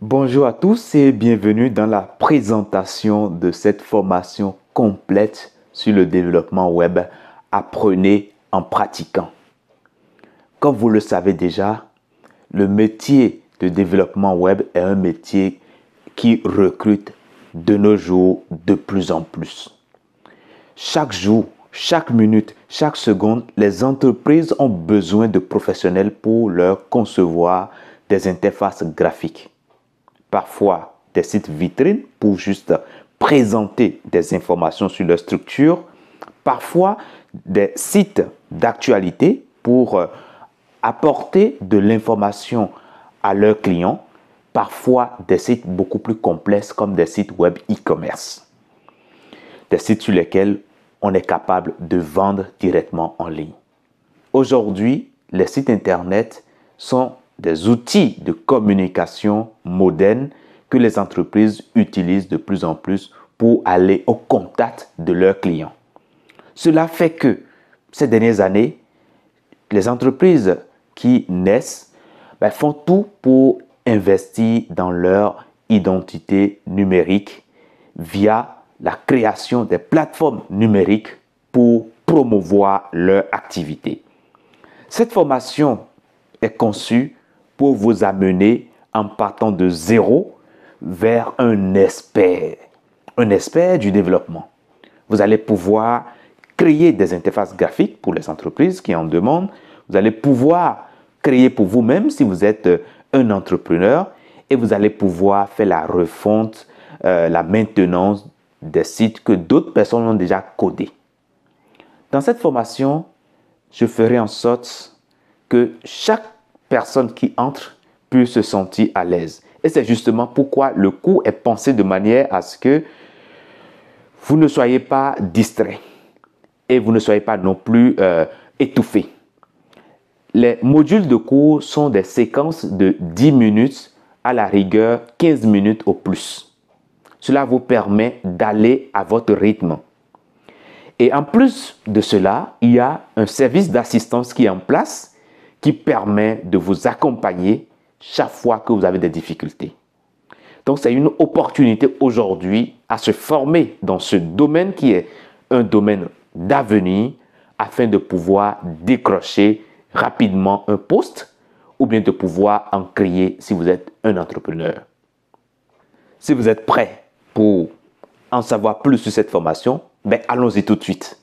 Bonjour à tous et bienvenue dans la présentation de cette formation complète sur le développement web. Apprenez en pratiquant. Comme vous le savez déjà, le métier de développement web est un métier qui recrute de nos jours de plus en plus. Chaque jour, chaque minute, chaque seconde, les entreprises ont besoin de professionnels pour leur concevoir des interfaces graphiques. Parfois des sites vitrines pour juste présenter des informations sur leur structure, parfois des sites d'actualité pour apporter de l'information à leurs clients, parfois des sites beaucoup plus complexes comme des sites web e-commerce, des sites sur lesquels on est capable de vendre directement en ligne. Aujourd'hui, les sites internet sont des outils de communication modernes que les entreprises utilisent de plus en plus pour aller au contact de leurs clients. Cela fait que ces dernières années, les entreprises qui naissent font tout pour investir dans leur identité numérique via la création des plateformes numériques pour promouvoir leur activité. Cette formation est conçue pour vous amener en partant de zéro vers un expert du développement. Vous allez pouvoir créer des interfaces graphiques pour les entreprises qui en demandent. Vous allez pouvoir créer pour vous-même si vous êtes un entrepreneur et vous allez pouvoir faire la refonte, la maintenance des sites que d'autres personnes ont déjà codés. Dans cette formation, je ferai en sorte que chaque personne qui entre puisse se sentir à l'aise. Et c'est justement pourquoi le cours est pensé de manière à ce que vous ne soyez pas distrait et vous ne soyez pas non plus étouffé. Les modules de cours sont des séquences de 10 minutes, à la rigueur 15 minutes au plus. Cela vous permet d'aller à votre rythme. Et en plus de cela, il y a un service d'assistance qui est en place qui permet de vous accompagner chaque fois que vous avez des difficultés. Donc, c'est une opportunité aujourd'hui à se former dans ce domaine qui est un domaine d'avenir afin de pouvoir décrocher rapidement un poste ou bien de pouvoir en créer si vous êtes un entrepreneur. Si vous êtes prêt pour en savoir plus sur cette formation, allons-y tout de suite.